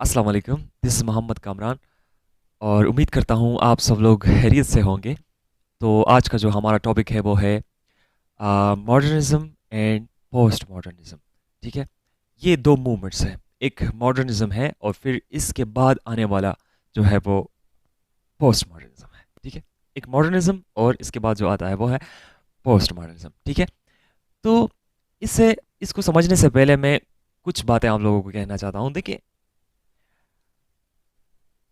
अस्सलाम वालेकुम, this is Mohammad Kamran और उम्मीद करता हूँ आप सब लोग खैरियत से होंगे। तो आज का जो हमारा टॉपिक है वो है मॉडर्निज़्म एंड पोस्ट मॉडर्निज़्म। ठीक है? ये 2 मूवमेंट्स हैं। एक मॉडर्निज़्म है और फिर इसके बाद आने वाला जो है वो पोस्ट मॉडर्निज़्म है। ठीक है? एक मॉडर्निज़्म और इसके बाद जो आता है वो है पोस्ट मॉडर्निज़्म। ठीक है? तो इससे इसको समझने से पहले मैं कुछ बातें आप लोगों को कहना चाहता हूँ। देखिए,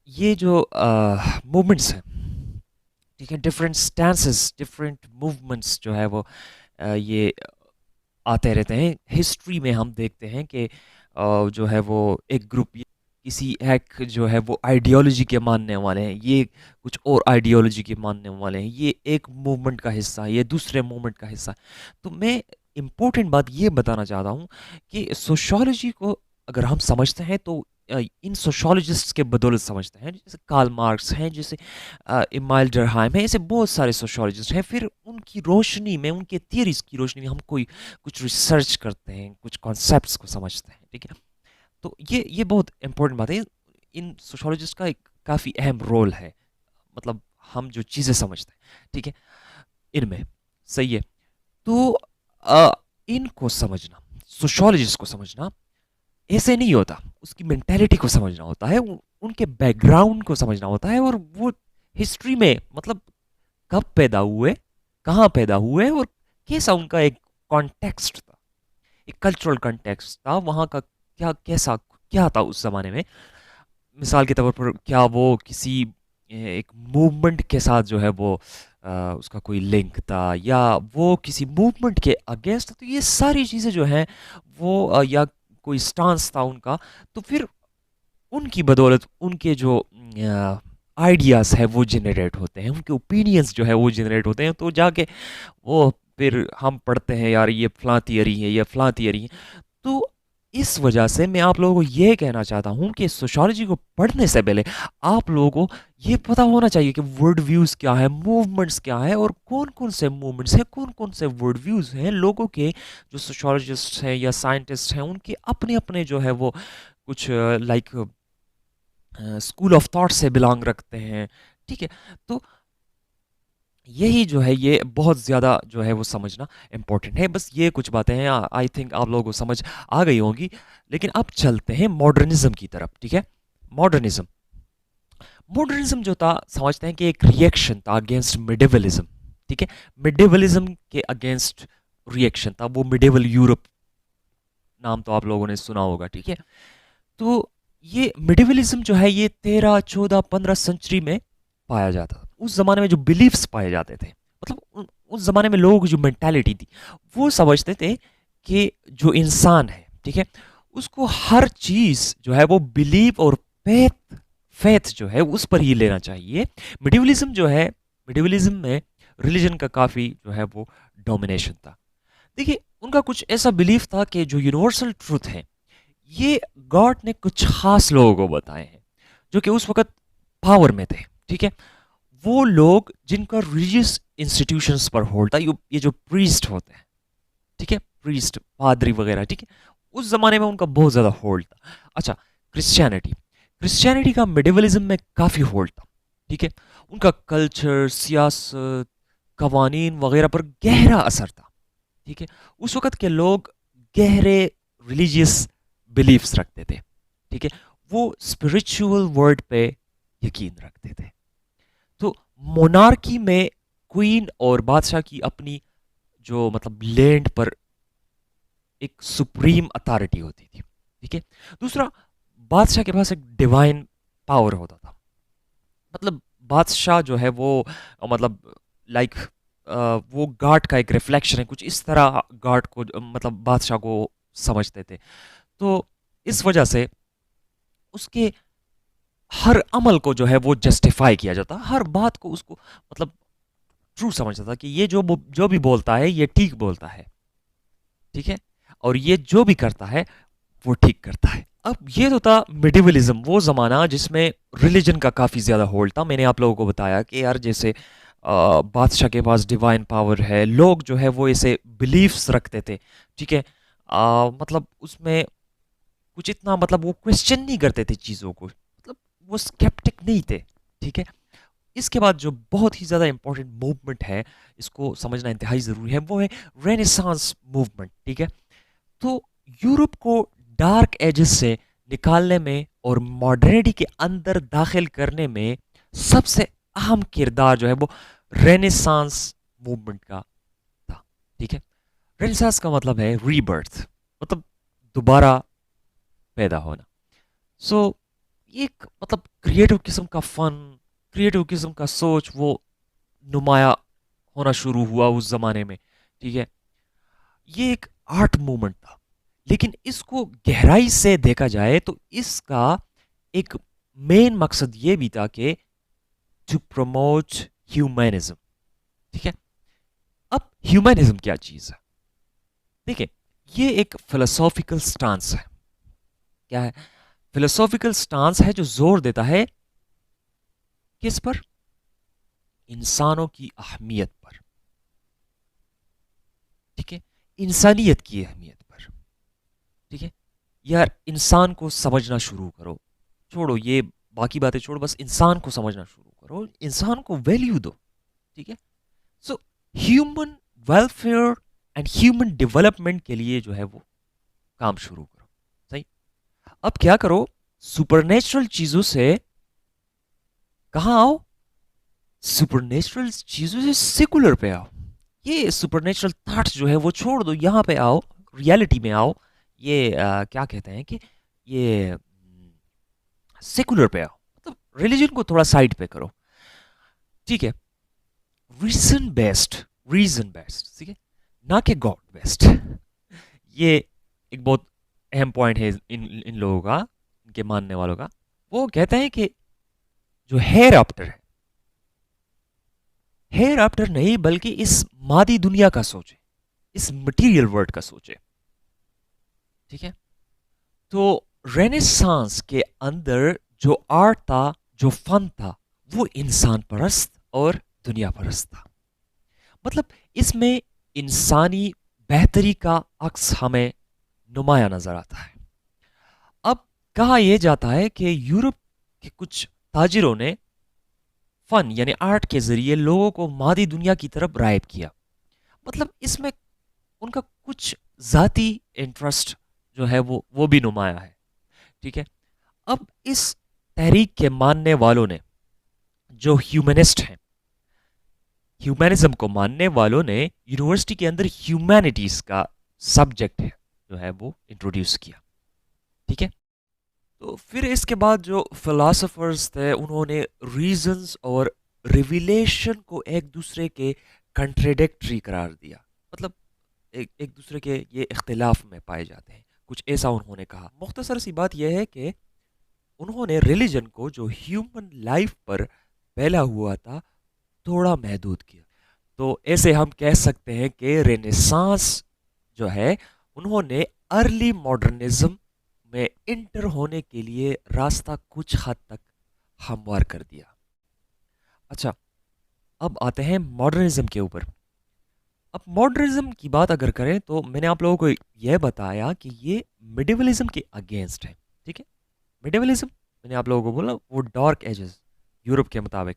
ये जो मूवमेंट्स हैं, ठीक है, डिफरेंट स्टैंसेस, डिफरेंट मूवमेंट्स जो है वो ये आते रहते हैं। हिस्ट्री में हम देखते हैं कि जो है वो एक ग्रुप किसी एक जो है वो आइडियोलॉजी के मानने वाले हैं, ये कुछ और आइडियोलॉजी के मानने वाले हैं, ये एक मूवमेंट का हिस्सा है, ये दूसरे मूवमेंट का हिस्सा है। तो मैं इम्पोर्टेंट बात ये बताना चाहता हूँ कि सोशियोलॉजी को अगर हम समझते हैं तो इन सोशियोलॉजिस्ट्स के बदौलत समझते हैं, जैसे कार्ल मार्क्स हैं, जैसे इमाइल डरहाइम है, ऐसे बहुत सारे सोशियोलॉजिस्ट हैं। फिर उनकी रोशनी में, उनके थियरीज की रोशनी में हम कोई कुछ रिसर्च करते हैं, कुछ कॉन्सेप्ट्स को समझते हैं। ठीक है? तो ये बहुत इंपॉर्टेंट बात है। इन सोशियोलॉजिस्ट का एक काफ़ी अहम रोल है, मतलब हम जो चीज़ें समझते हैं, ठीक है, इनमें। सही है। तो इनको समझना, सोशियोलॉजिस्ट को समझना ऐसे नहीं होता। उसकी मेंटेलिटी को समझना होता है, उनके बैकग्राउंड को समझना होता है, और वो हिस्ट्री में मतलब कब पैदा हुए, कहाँ पैदा हुए, और कैसा उनका एक कॉन्टेक्स्ट था, एक कल्चरल कॉन्टेक्स्ट था, वहाँ का क्या कैसा क्या था उस ज़माने में। मिसाल के तौर पर क्या वो किसी एक मूवमेंट के साथ जो है वो उसका कोई लिंक था, या वो किसी मूवमेंट के अगेंस्ट था। तो ये सारी चीज़ें जो हैं वो या कोई स्टांस था उनका, तो फिर उनकी बदौलत उनके जो आइडियाज़ है वो जनरेट होते हैं, उनके ओपिनियंस जो है वो जनरेट होते हैं। तो जाके वो फिर हम पढ़ते हैं, यार ये फलां थियरी है, ये फलां थियरी है। तो इस वजह से मैं आप लोगों को ये कहना चाहता हूँ कि सोशियोलॉजी को पढ़ने से पहले आप लोगों को ये पता होना चाहिए कि वर्ड व्यूज़ क्या है, मूवमेंट्स क्या है, और कौन कौन से मूवमेंट्स हैं, कौन कौन से वर्ड व्यूज़ हैं लोगों के, जो सोशियोलॉजिस्ट हैं या साइंटिस्ट हैं उनके अपने अपने जो है वो कुछ लाइक स्कूल ऑफ थॉट से बिलोंग रखते हैं। ठीक है? तो यही जो है ये बहुत ज़्यादा जो है वो समझना इम्पोर्टेंट है। बस ये कुछ बातें हैं, आई थिंक आप लोगों को समझ आ गई होंगी। लेकिन अब चलते हैं मॉडर्निज्म की तरफ। ठीक है? मॉडर्निज्म, मॉडर्निज्म जो था, समझते हैं कि एक रिएक्शन था अगेंस्ट मिडिवलिज्म। ठीक है? मिडिवलिज्म के अगेंस्ट रिएक्शन था वो मिडिवल यूरोप, नाम तो आप लोगों ने सुना होगा। ठीक है? तो ये मिडिवलिज्म जो है ये 13, 14, 15 सेंचुरी में पाया जाता था। उस जमाने में जो बिलीफ्स पाए जाते थे, मतलब उस जमाने में लोगों की जो मेंटालिटी थी, वो समझते थे कि जो इंसान है, ठीक है, उसको हर चीज जो है वो बिलीव और फेथ फेथ जो है उस पर ही लेना चाहिए। मिडिवलिज्म जो है, मिडिवलिज्म में रिलीजन का काफी जो है वो डोमिनेशन था। देखिए, उनका कुछ ऐसा बिलीफ था कि जो यूनिवर्सल ट्रूथ है, ये गॉड ने कुछ खास लोगों को बताए हैं जो कि उस वक्त पावर में थे। ठीक है? वो लोग जिनका रिलीजियस इंस्टीट्यूशंस पर होल्ड था, ये जो प्रीस्ट होते हैं, ठीक है, प्रीस्ट, पादरी वगैरह, ठीक है, उस जमाने में उनका बहुत ज्यादा होल्ड था। अच्छा, क्रिश्चियनिटी, क्रिश्चियनिटी का मिडिवलिज्म में काफी होल्ड था। ठीक है? उनका कल्चर, सियासत, कवानीन वगैरह पर गहरा असर था। ठीक है? उस वक्त के लोग गहरे रिलीजियस बिलीफ्स रखते थे। ठीक है? वो स्पिरिचुअल वर्ड पे यकीन रखते थे। तो मोनार्की में क्वीन और बादशाह की अपनी जो मतलब लैंड पर एक सुप्रीम अथॉरिटी होती थी। ठीक है? दूसरा, बादशाह के पास एक डिवाइन पावर होता था। मतलब बादशाह जो है वो मतलब लाइक वो गॉड का एक रिफ्लेक्शन है, कुछ इस तरह गॉड को मतलब बादशाह को समझते थे। तो इस वजह से उसके हर अमल को जो है वो जस्टिफाई किया जाता, हर बात को उसको मतलब ट्रू समझता था कि ये जो भी बोलता है ये ठीक बोलता है। ठीक है? और ये जो भी करता है वो ठीक करता है। अब ये तो था मिडिवलिज्म, वो जमाना जिसमें रिलीजन का काफी ज्यादा होल्ड था। मैंने आप लोगों को बताया कि यार जैसे बादशाह के पास डिवाइन पावर है, लोग जो है वो ऐसे बिलीफ्स रखते थे। ठीक है? मतलब उसमें कुछ इतना मतलब वो क्वेश्चन नहीं करते थे चीज़ों को, मतलब वो स्केप्टिक नहीं थे। ठीक है। इसके बाद जो बहुत ही ज़्यादा इंपॉर्टेंट मूवमेंट है, इसको समझना इंतहाई ज़रूरी है, वो है रेनेसांस मूवमेंट। ठीक है। तो यूरोप को डार्क एजेस से निकालने में और मॉडर्निटी के अंदर दाखिल करने में सबसे अहम किरदार जो है वो रेनेसांस मूवमेंट का था। ठीक है। रेनेसांस का मतलब है रीबर्थ, मतलब दोबारा पैदा होना। सो एक मतलब क्रिएटिव किस्म का फन, क्रिएटिव किस्म का सोच वो नुमाया होना शुरू हुआ उस जमाने में। ठीक है। ये एक आर्ट मूवमेंट था, लेकिन इसको गहराई से देखा जाए तो इसका एक मेन मकसद ये भी था कि टू प्रमोट ह्यूमैनिज्म। ठीक है। अब ह्यूमैनिज्म क्या चीज है? देखिए, ये एक फिलोसॉफिकल स्टांस है। क्या है? फिलोसॉफिकल स्टांस है जो जोर देता है किस पर? इंसानों की अहमियत पर। ठीक है। इंसानियत की अहमियत पर। ठीक है। यार, इंसान को समझना शुरू करो, छोड़ो ये बाकी बातें छोड़ो, बस इंसान को समझना शुरू करो, इंसान को वैल्यू दो। ठीक है। So human welfare and human development के लिए जो है वो काम शुरू करो। सही। अब क्या करो? सुपरनेचुरल चीजों से कहां आओ? सुपरनेचुरल चीजों से सेकुलर पे आओ। ये सुपरनेचुरल थॉट्स जो है वो छोड़ दो, यहां पे आओ, रियलिटी में आओ। ये क्या कहते हैं कि ये सेकुलर पे आओ, मतलब रिलीजन को थोड़ा साइड पे करो। ठीक है। Reason based, reason based. ठीक है। ना कि गॉड बेस्ड। ये एक बहुत अहम पॉइंट है इन लोगों का, इनके मानने वालों का। वो कहते हैं कि जो हेयर आफ्टर है, हेयर आफ्टर नहीं बल्कि इस मादी दुनिया का सोचे, इस मटेरियल वर्ल्ड का सोचे। ठीक है। तो रेनेसांस के अंदर जो आर्ट था, जो फन था, वो इंसान परस्त और दुनिया परस्त था। मतलब इसमें इंसानी बेहतरी का अक्स हमें नुमाया नजर आता है। अब कहा यह जाता है कि यूरोप के कुछ ताजिरों ने फन यानी आर्ट के जरिए लोगों को मादी दुनिया की तरफ राइब किया। मतलब इसमें उनका कुछ जाती इंटरेस्ट जो है वो भी नुमाया है। ठीक है। अब इस तहरीक के मानने वालों ने, जो ह्यूमनिस्ट हैं, ह्यूमैनिज्म को मानने वालों ने यूनिवर्सिटी के अंदर ह्यूमैनिटीज का सब्जेक्ट है जो है वो इंट्रोड्यूस किया। ठीक है। तो फिर इसके बाद जो फिलोसोफर्स थे उन्होंने रीजंस और रिविलेशन को एक दूसरे के कंट्रेडिक्टरी करार दिया। मतलब एक दूसरे के ये इख्तिलाफ में पाए जाते हैं, कुछ ऐसा उन्होंने कहा। मुख्तसर सी बात यह है कि उन्होंने रिलीजन को जो ह्यूमन लाइफ पर फैला हुआ था थोड़ा महदूद किया। तो ऐसे हम कह सकते हैं कि रेनेसांस जो है उन्होंने अर्ली मॉडर्निज्म में इंटर होने के लिए रास्ता कुछ हद तक हमवार कर दिया। अच्छा, अब आते हैं मॉडर्निज्म के ऊपर। अब मॉडर्निज्म की बात अगर करें तो मैंने आप लोगों को यह बताया कि ये मिडिवलिज्म के अगेंस्ट है। ठीक है। मिडिवलिज्म मैंने आप लोगों को बोला वो डार्क एजेस, यूरोप के मुताबिक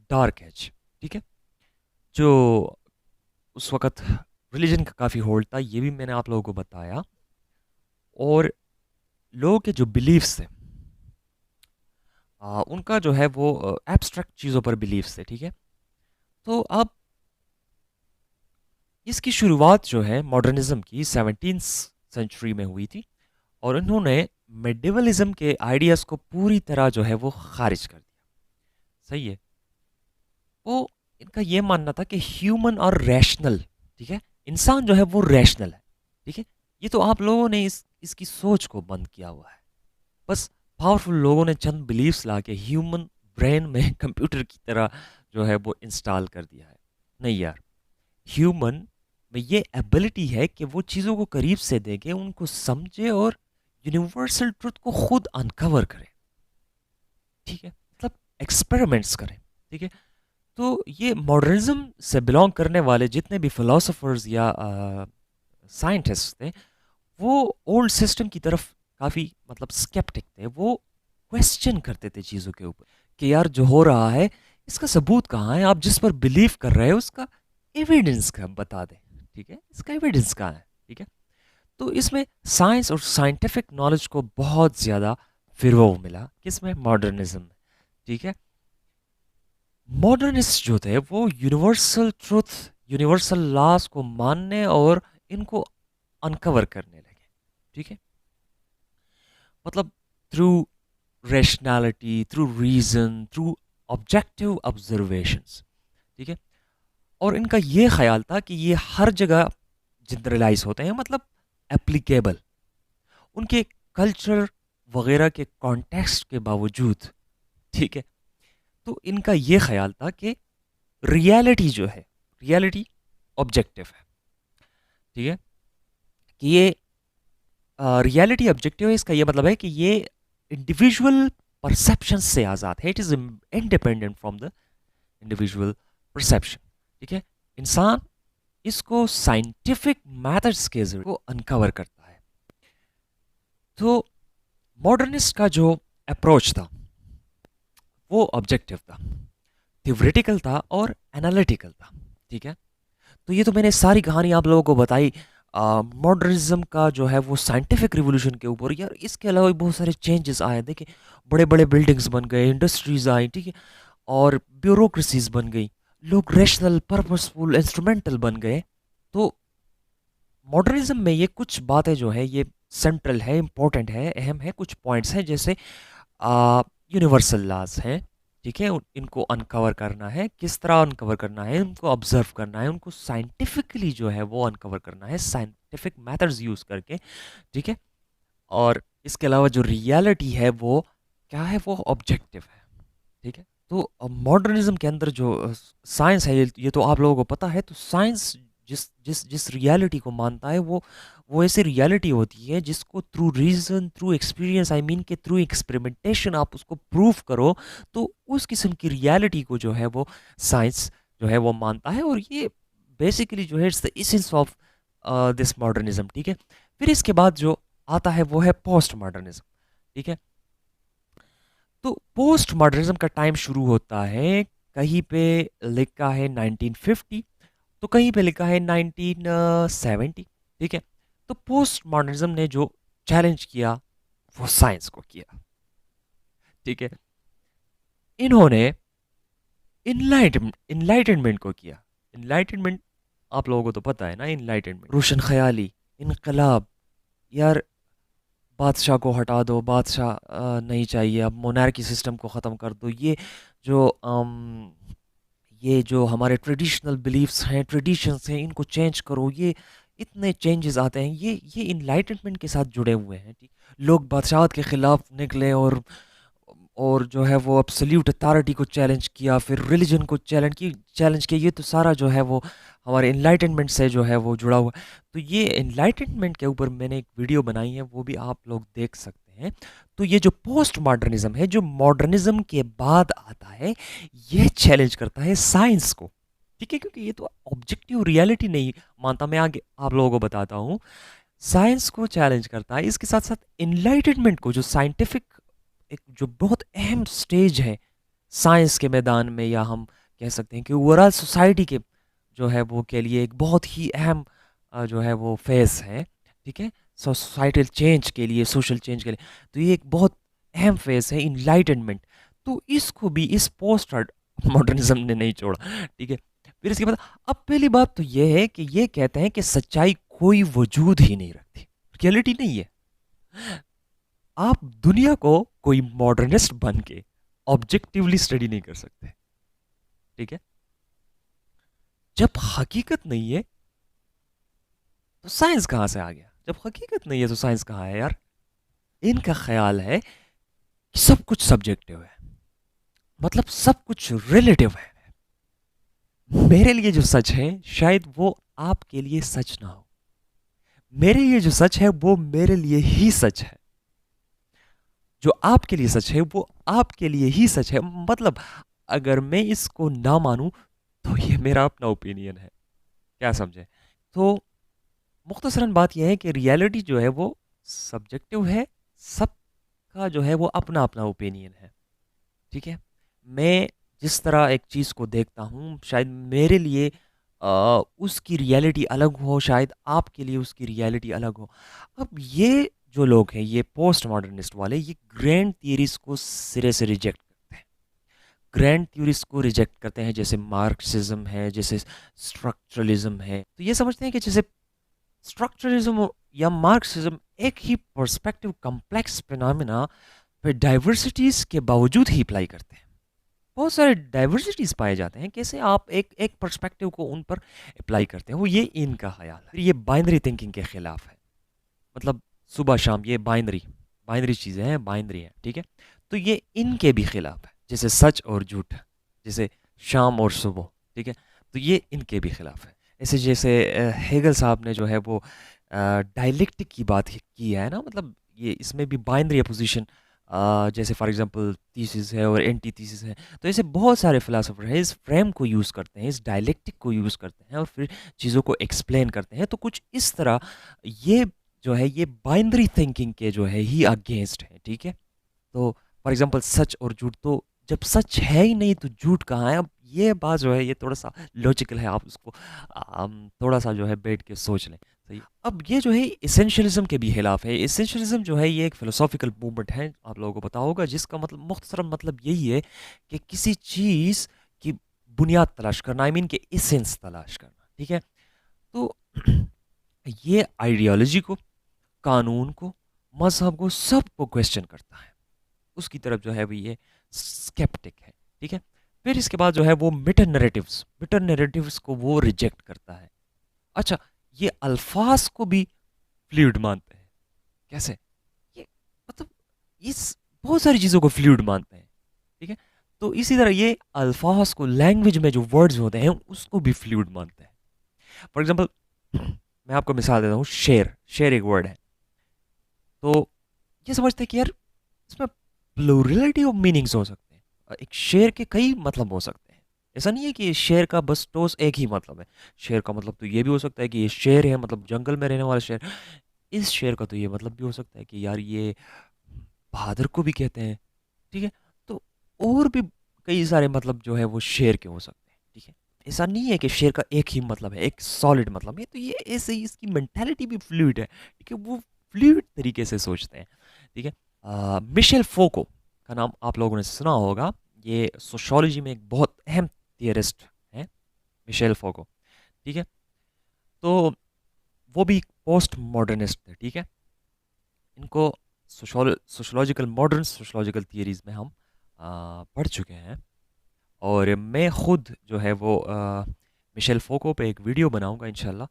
डार्क एज। ठीक है। जो उस वक्त रिलीजन का काफ़ी होल्ड था, ये भी मैंने आप लोगों को बताया। और लोगों के जो बिलीफ्स थे उनका जो है वो एब्स्ट्रैक्ट चीज़ों पर बिलीफ्स थे। ठीक है। तो अब इसकी शुरुआत जो है मॉडर्निज्म की 17th सेंचुरी में हुई थी, और इन्होंने मेडिवलिज्म के आइडियाज़ को पूरी तरह जो है वो खारिज कर दिया। सही है। वो इनका ये मानना था कि ह्यूमन और रैशनल, ठीक है, इंसान जो है वो रैशनल है। ठीक है। ये तो आप लोगों ने इसकी सोच को बंद किया हुआ है। बस पावरफुल लोगों ने चंद बिलीव्स ला के ह्यूमन ब्रेन में कंप्यूटर की तरह जो है वो इंस्टॉल कर दिया है। नहीं यार, ह्यूमन में ये एबिलिटी है कि वो चीज़ों को करीब से देखे, उनको समझे और यूनिवर्सल ट्रुथ को खुद अनकवर करे। ठीक है। मतलब एक्सपेरिमेंट्स करें। ठीक है। तो ये मॉडर्निज्म से बिलोंग करने वाले जितने भी फिलोसोफर्स या साइंटिस्ट थे वो ओल्ड सिस्टम की तरफ काफ़ी मतलब स्केप्टिक थे, वो क्वेश्चन करते थे चीज़ों के ऊपर कि यार जो हो रहा है इसका सबूत कहाँ है, आप जिस पर बिलीव कर रहे हो उसका एविडेंस का बता दें, ठीक है, इसका एविडेंस कहाँ है, ठीक है। तो इसमें साइंस और साइंटिफिक नॉलेज को बहुत ज़्यादा फिरवो मिला किसमें, मॉडर्निज्म में, ठीक है। मॉडर्निस्ट जो थे वो यूनिवर्सल ट्रुथ, यूनिवर्सल लॉज को मानने और इनको अनकवर करने लगे, ठीक है। मतलब through rationality, through reason, through objective observations, ठीक है। और इनका ये ख्याल था कि ये हर जगह जनरलाइज होते हैं, मतलब एप्लीकेबल, उनके कल्चर वगैरह के कॉन्टेक्स्ट के बावजूद, ठीक है। तो इनका ये ख्याल था कि रियलिटी जो है, रियलिटी ऑब्जेक्टिव है, ठीक है, कि ये रियलिटी ऑब्जेक्टिव है। इसका ये मतलब है कि ये इंडिविजुअल परसेप्शन से आज़ाद है, it is independent from the individual perception, ठीक है। इंसान इसको साइंटिफिक मेथड्स के जरिए को अनकवर करता है। तो मॉडर्निस्ट का जो अप्रोच था वो ऑब्जेक्टिव था, थ्योरेटिकल था और एनालिटिकल था, ठीक है। तो ये तो मैंने सारी कहानी आप लोगों को बताई मॉडर्निज्म का जो है वो साइंटिफिक रिवोल्यूशन के ऊपर। यार इसके अलावा भी बहुत सारे चेंजेस आए, देखिए बड़े बड़े बिल्डिंग्स बन गए, इंडस्ट्रीज आई, ठीक है, और ब्यूरोक्रेसीज बन गई, लोग रैशनल पर्पसफुल इंस्ट्रूमेंटल बन गए। तो मॉडर्निज्म में ये कुछ बातें जो है ये सेंट्रल है, इंपॉर्टेंट है, अहम है, कुछ पॉइंट्स हैं, जैसे यूनिवर्सल लॉज हैं, ठीक है, इनको अनकवर करना है, किस तरह अनकवर करना है, उनको ऑब्जर्व करना है, उनको साइंटिफिकली जो है वो अनकवर करना है, साइंटिफिक मेथड्स यूज करके, ठीक है। और इसके अलावा जो रियलिटी है वो क्या है, वो ऑब्जेक्टिव है, ठीक है। तो मॉडर्निज्म के अंदर जो साइंस है, ये तो आप लोगों को पता है। तो साइंस जिस जिस जिस रियलिटी को मानता है वो ऐसी रियलिटी होती है जिसको through reason, through experience, I mean के थ्रू एक्सपेरिमेंटेशन आप उसको प्रूव करो, तो उस किस्म की रियलिटी को जो है वो साइंस जो है वो मानता है। और ये बेसिकली जो है it's the essence of this modernism, ठीक है। फिर इसके बाद जो आता है वो है पोस्ट मॉडर्निज्म, ठीक है। तो पोस्ट मॉडर्निज्म का टाइम शुरू होता है, कहीं पे लिखा है 1950, तो कहीं पे लिखा है 1970, ठीक है। तो पोस्ट मॉडर्निज्म ने जो चैलेंज किया वो साइंस को किया, ठीक है। इन्होंने इनलाइटनमेंट को किया। इनलाइटनमेंट आप लोगों को तो पता है ना, इनलाइटनमेंट रोशन ख्याली, इनकलाब। यार बादशाह को हटा दो, बादशाह नहीं चाहिए, अब मोनार्की सिस्टम को ख़त्म कर दो, जो ये जो हमारे ट्रेडिशनल बिलीफ्स हैं, ट्रेडिशंस हैं, इनको चेंज करो। ये इतने चेंजेस आते हैं, ये इनलाइटनमेंट के साथ जुड़े हुए हैं, ठीक। लोग बादशाहत के खिलाफ निकले और जो है वो एब्सोल्यूट अथॉरिटी को चैलेंज किया, फिर रिलीजन को चैलेंज किया। ये तो सारा जो है वो हमारे इनलाइटनमेंट से जो है वो जुड़ा हुआ है। तो ये इनलाइटनमेंट के ऊपर मैंने एक वीडियो बनाई है, वो भी आप लोग देख सकते हैं। तो ये जो पोस्ट मॉडर्निज्म है, जो मॉडर्निज्म के बाद आता है, ये चैलेंज करता है साइंस को, ठीक है, क्योंकि ये तो ऑब्जेक्टिव रियलिटी नहीं मानता। मैं आगे आप लोगों को बताता हूँ, साइंस को चैलेंज करता है, इसके साथ साथ इनलाइटनमेंट को, जो साइंटिफिक एक जो बहुत अहम स्टेज है साइंस के मैदान में, या हम कह सकते हैं कि ओवरऑल सोसाइटी के जो है वो के लिए एक बहुत ही अहम जो है वो फेस है, ठीक है, सोसाइटल चेंज के लिए, सोशल चेंज के लिए। तो ये एक बहुत अहम फेस है इनलाइटनमेंट। तो इसको भी इस पोस्ट मॉडर्निज्म ने नहीं छोड़ा, ठीक है। फिर इसके बाद अब पहली बात तो ये है कि ये कहते हैं कि सच्चाई कोई वजूद ही नहीं रखती, रियलिटी नहीं है। आप दुनिया को कोई मॉडर्निस्ट बन के ऑब्जेक्टिवली स्टडी नहीं कर सकते, ठीक है। जब हकीकत नहीं है तो साइंस कहां से आ गया, जब हकीकत नहीं है तो साइंस कहां है यार। इनका ख्याल है कि सब कुछ सब्जेक्टिव है, मतलब सब कुछ रिलेटिव है। मेरे लिए जो सच है शायद वो आपके लिए सच ना हो, मेरे लिए जो सच है वो मेरे लिए ही सच है, जो आपके लिए सच है वो आपके लिए ही सच है। मतलब अगर मैं इसको ना मानूं तो ये मेरा अपना ओपिनियन है, क्या समझे। तो मुख्तसरन बात यह है कि रियलिटी जो है वो सब्जेक्टिव है, सबका जो है वो अपना अपना ओपिनियन है, ठीक है। मैं जिस तरह एक चीज़ को देखता हूँ शायद मेरे लिए उसकी रियलिटी अलग हो, शायद आपके लिए उसकी रियलिटी अलग हो। अब ये जो लोग हैं, ये पोस्ट मॉडर्निस्ट वाले, ये ग्रैंड थियरीज को सिरे से रिजेक्ट करते हैं। ग्रैंड थ्योरीज को रिजेक्ट करते हैं, जैसे मार्क्सिज्म है, जैसे स्ट्रक्चरलिज्म है। तो ये समझते हैं कि जैसे स्ट्रक्चरलिज्म या मार्क्सिज्म एक ही पर्सपेक्टिव कॉम्प्लेक्स फिनोमेना पे डाइवर्सिटीज के बावजूद ही अप्लाई करते हैं। बहुत सारे डाइवर्सिटीज पाए जाते हैं, कैसे आप एक एक पर्सपेक्टिव को उन पर अप्लाई करते हैं, वो ये इनका ख्याल है। ये बाइनरी थिंकिंग के खिलाफ है। मतलब सुबह शाम ये बाइनरी बाइनरी चीज़ें हैं, बाइनरी हैं, ठीक है। तो ये इनके भी खिलाफ है, जैसे सच और झूठ, जैसे शाम और सुबह, ठीक है। तो ये इनके भी खिलाफ है। ऐसे जैसे हेगल साहब ने जो है वो डायलेक्टिक की बात की है ना, मतलब ये इसमें भी बाइनरी अपोजिशन, जैसे फॉर एग्जांपल थीसिस है और एंटी थीसिस है। तो ऐसे बहुत सारे फिलोसोफर हैं, इस फ्रेम को यूज़ करते हैं, इस डायलेक्टिक को यूज़ करते हैं और फिर चीज़ों को एक्सप्लेन करते हैं। तो कुछ इस तरह ये जो है ये बाइनरी थिंकिंग के जो है ही अगेंस्ट है, ठीक है। तो फॉर एग्जांपल सच और झूठ, तो जब सच है ही नहीं तो झूठ कहाँ है। अब ये बात जो है ये थोड़ा सा लॉजिकल है, आप उसको थोड़ा सा जो है बैठ के सोच लें, सही। अब ये जो है इसेंशियलिज्म के भी खिलाफ है। इसेंशियलिज्म जो है ये एक फिलोसॉफिकल मूवमेंट है, आप लोगों को पता होगा, जिसका मतलब मुख्तसर मतलब यही है कि किसी चीज़ की बुनियाद तलाश करना, आई मीन के इसेंस तलाश करना, ठीक है। तो ये आइडियोलॉजी को, कानून को, मजहब को, सबको क्वेश्चन करता है। उसकी तरफ जो है वो ये स्केप्टिक है, ठीक है। फिर इसके बाद जो है वो मिटर नैरेटिव्स को वो रिजेक्ट करता है। अच्छा, ये अल्फाज को भी फ्लूइड मानते हैं। कैसे? ये मतलब इस बहुत सारी चीज़ों को फ्लूइड मानते हैं, ठीक है। तो इसी तरह ये अल्फाज को, लैंग्वेज में जो वर्ड्स होते हैं उसको भी फ्लूइड मानते हैं। फॉर एग्जाम्पल मैं आपको मिसाल देता हूँ, शेर। शेर एक वर्ड है, तो ये समझते हैं कि यार इसमें प्लूरलिटी ऑफ मीनिंग्स हो सकते हैं। एक शेर के कई मतलब हो सकते हैं। ऐसा नहीं है कि शेर का बस टोस एक ही मतलब है। शेर का मतलब तो ये भी हो सकता है कि ये शेर है, मतलब जंगल में रहने वाला शेर। इस शेर का तो ये मतलब भी हो सकता है कि यार ये बहादुर को भी कहते हैं, ठीक है। तो और भी कई सारे मतलब जो है वो शेर के हो सकते हैं, ठीक है। ऐसा नहीं है कि शेर का एक ही मतलब है, एक सॉलिड मतलब है। तो ये ऐसे ही इसकी मेंटालिटी भी फ्लूइड है, ठीक है। वो फ्लूइड तरीके से सोचते हैं, ठीक है। मिशेल फोको का नाम आप लोगों ने सुना होगा। ये सोशियोलॉजी में एक बहुत अहम थियरिस्ट हैं, मिशेल फोको, ठीक है। तो वो भी पोस्ट मॉडर्निस्ट थे, ठीक है। इनको सोशोलॉजिकल, मॉडर्न सोशोलॉजिकल थियरीज में हम पढ़ चुके हैं। और मैं खुद जो है वो मिशेल फोको पे एक वीडियो बनाऊंगा इंशाल्लाह।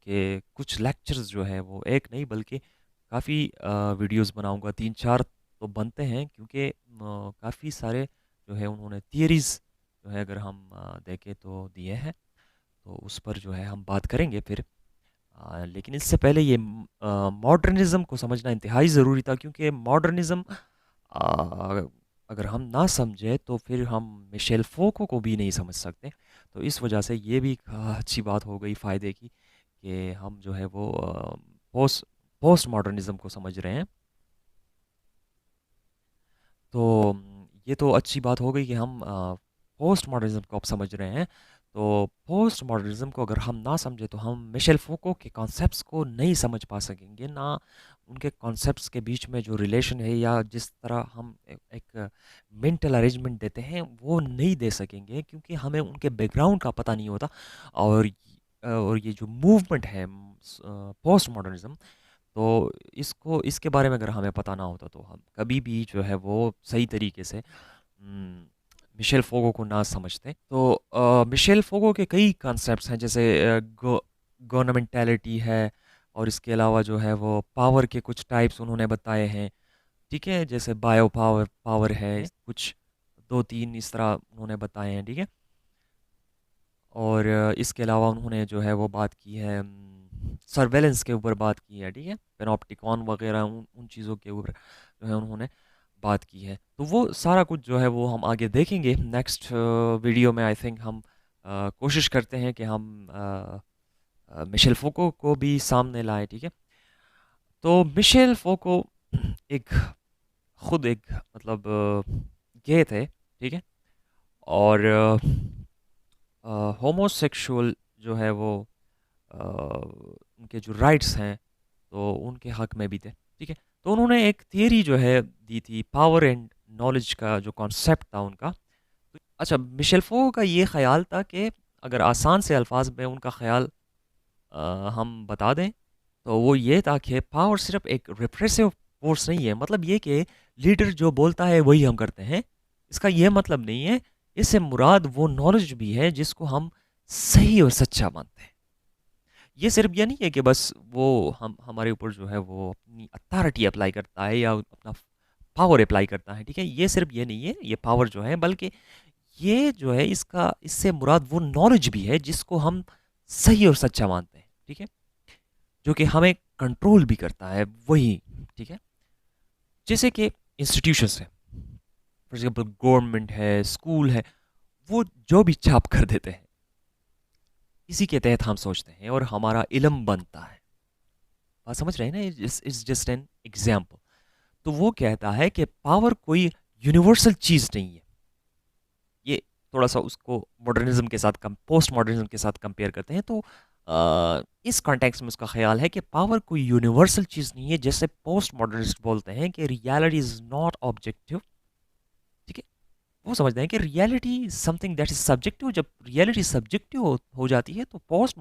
के कुछ लेक्चर्स जो है वो एक नहीं बल्कि काफ़ी वीडियोस बनाऊंगा, 3-4 तो बनते हैं, क्योंकि काफ़ी सारे जो है उन्होंने थियरीज जो है अगर हम देखें तो दिए हैं। तो उस पर जो है हम बात करेंगे फिर। लेकिन इससे पहले ये मॉडर्निज़्म को समझना इंतहाई ज़रूरी था, क्योंकि मॉडर्निज़्म अगर हम ना समझे तो फिर हम मिशेल फोको को भी नहीं समझ सकते। तो इस वजह से ये भी एक अच्छी बात हो गई फ़ायदे की कि हम जो है वो पोस्ट पोस्ट मॉडर्निज़्म को समझ रहे हैं। तो ये तो अच्छी बात हो गई कि हम पोस्ट मॉडर्निज्म को अब समझ रहे हैं। तो पोस्ट मॉडर्निज्म को अगर हम ना समझे तो हम मिशेल फोको के कॉन्सेप्ट्स को नहीं समझ पा सकेंगे, ना उनके कॉन्सेप्ट्स के बीच में जो रिलेशन है या जिस तरह हम एक मेंटल अरेंजमेंट देते हैं वो नहीं दे सकेंगे, क्योंकि हमें उनके बैकग्राउंड का पता नहीं होता। और ये जो मूवमेंट है पोस्ट मॉडर्निज्म, तो इसको इसके बारे में अगर हमें पता ना होता तो हम कभी भी जो है वो सही तरीके से मिशेल फोगो को ना समझते। तो मिशेल फोगो के कई कॉन्सेप्ट्स हैं, जैसे गवर्नमेंटैलिटी है, और इसके अलावा जो है वो पावर के कुछ टाइप्स उन्होंने बताए हैं, ठीक है। जैसे बायो पावर पावर है, कुछ 2-3 इस तरह उन्होंने बताए हैं, ठीक है। और इसके अलावा उन्होंने जो है वो बात की है, सर्वेलेंस के ऊपर बात की है, ठीक है। पेनोप्टिकॉन वगैरह उन चीज़ों के ऊपर जो है उन्होंने बात की है। तो वो सारा कुछ जो है वो हम आगे देखेंगे नेक्स्ट वीडियो में। आई थिंक हम कोशिश करते हैं कि हम मिशेल फोको को भी सामने लाएं, ठीक है। तो मिशेल फोको एक खुद एक मतलब गे थे, ठीक है? और होमोसेक्सुअल जो है वो उनके जो राइट्स हैं तो उनके हक में भी थे, ठीक है? तो उन्होंने एक थियरी जो है दी थी, पावर एंड नॉलेज का जो कॉन्सेप्ट था उनका। अच्छा, मिशेल फो का ये ख्याल था कि अगर आसान से अल्फाज में उनका ख्याल हम बता दें तो वो ये था कि पावर सिर्फ एक रिप्रेसिव फोर्स नहीं है। मतलब ये कि लीडर जो बोलता है वही हम करते हैं, इसका ये मतलब नहीं है। इससे मुराद वो नॉलेज भी है जिसको हम सही और सच्चा मानते हैं। ये सिर्फ ये नहीं है कि बस वो हम हमारे ऊपर जो है वो अपनी अथॉरिटी अप्लाई करता है या अपना पावर अप्लाई करता है, ठीक है? ये सिर्फ ये नहीं है, ये पावर जो है, बल्कि ये जो है इसका इससे मुराद वो नॉलेज भी है जिसको हम सही और सच्चा मानते हैं, ठीक है? जो कि हमें कंट्रोल भी करता है वही, ठीक है? जैसे कि इंस्टीट्यूशंस है, फॉर एग्जांपल गवर्नमेंट है, स्कूल है, वो जो भी छाप कर देते हैं इसी के तहत हम सोचते हैं और हमारा इल्म बनता है। बात समझ रहे हैं ना? It's just an example. तो वो कहता है कि पावर कोई यूनिवर्सल चीज नहीं है। ये थोड़ा सा उसको मॉडर्निज्म के साथ पोस्ट मॉडर्निज्म के साथ कंपेयर करते हैं तो इस कॉन्टेक्स्ट में उसका ख्याल है कि पावर कोई यूनिवर्सल चीज नहीं है। जैसे पोस्ट मॉडर्निस्ट बोलते हैं कि रियलिटी इज नॉट ऑब्जेक्टिव, ठीक है? वो समझते हैं कि reality is something that is subjective. जब रियलिटी सब्जेक्टिव हो जाती है तो पोस्ट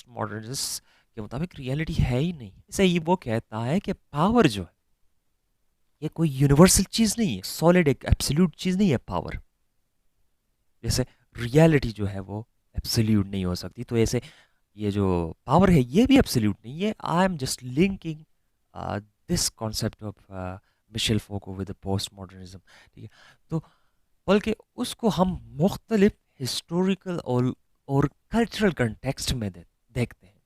मॉडर्निस्ट के मुताबिक रियलिटी है ही नहीं। इसे ही वो कहता है कि पावर जो है ये कोई यूनिवर्सल चीज नहीं है, सॉलिड एक एब्सोल्यूट चीज नहीं है पावर। जैसे रियलिटी जो है वो एब्सोल्यूट नहीं हो सकती, तो ऐसे ये जो पावर है ये भी एब्सोल्यूट नहीं है। I am just linking this concept of Michel Foucault with postmodernism, ठीक है? तो बल्कि उसको हम मुख्तलिफ हिस्टोरिकल और कल्चरल कंटेक्स्ट में देखते हैं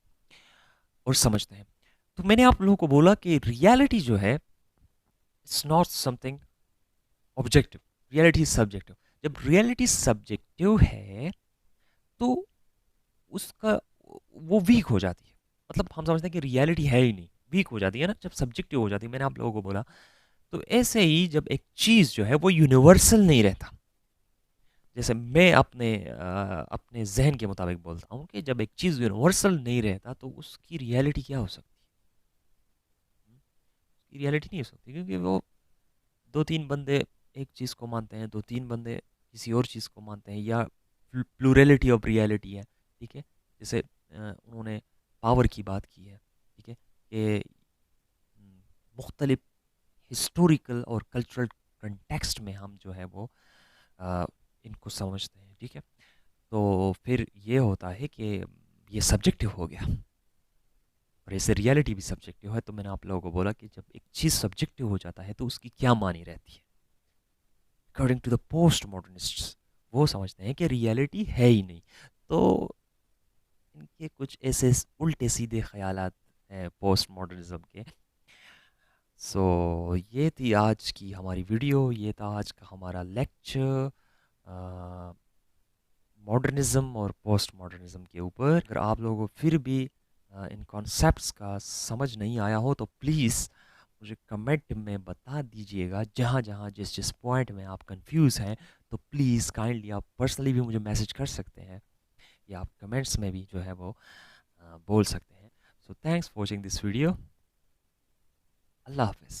और समझते हैं। तो मैंने आप लोगों को बोला कि रियलिटी जो है it's not something objective, reality is subjective. जब रियलिटी सब्जेक्टिव है तो उसका वो वीक हो जाती है। मतलब हम समझते हैं कि रियलिटी है ही नहीं, वीक हो जाती है ना जब सब्जेक्टिव हो जाती है। मैंने आप लोगों को बोला तो ऐसे ही जब एक चीज जो है वो यूनिवर्सल नहीं रहता। जैसे मैं अपने जहन के मुताबिक बोलता हूँ कि जब एक चीज यूनिवर्सल नहीं रहता तो उसकी रियलिटी क्या हो सकती है? उसकी रियलिटी नहीं हो सकती, क्योंकि वो दो तीन बंदे एक चीज को मानते हैं, दो तीन बंदे किसी और चीज को मानते हैं, या प्लूरलिटी ऑफ रियलिटी है, ठीक है? जैसे उन्होंने पावर की बात की है, ठीक है? कि मुख्तलिफ हिस्टोरिकल और कल्चरल कंटेक्स्ट में हम जो है वो अ, इनको समझते हैं, ठीक है? तो फिर ये होता है कि ये सब्जेक्टिव हो गया और ऐसे रियलिटी भी सब्जेक्टिव है। तो मैंने आप लोगों को बोला कि जब एक चीज़ सब्जेक्टिव हो जाता है तो उसकी क्या मानी रहती है। According to the post modernists वो समझते हैं कि रियलिटी है ही नहीं। तो इनके कुछ ऐसे उल्टे सीधे ख्यालात हैं पोस्ट मॉडर्निज्म के। सो ये थी आज की हमारी वीडियो, ये था आज का हमारा लेक्चर मॉडर्निज्म और पोस्ट मॉडर्निज्म के ऊपर। अगर आप लोगों को फिर भी इन कॉन्सेप्ट्स का समझ नहीं आया हो तो प्लीज़ मुझे कमेंट में बता दीजिएगा। जहाँ जहाँ जिस जिस पॉइंट में आप कंफ्यूज हैं तो प्लीज़ काइंडली आप पर्सनली भी मुझे मैसेज कर सकते हैं या आप कमेंट्स में भी जो है वो बोल सकते हैं। So thanks for watching this video. Allah हाफिज़।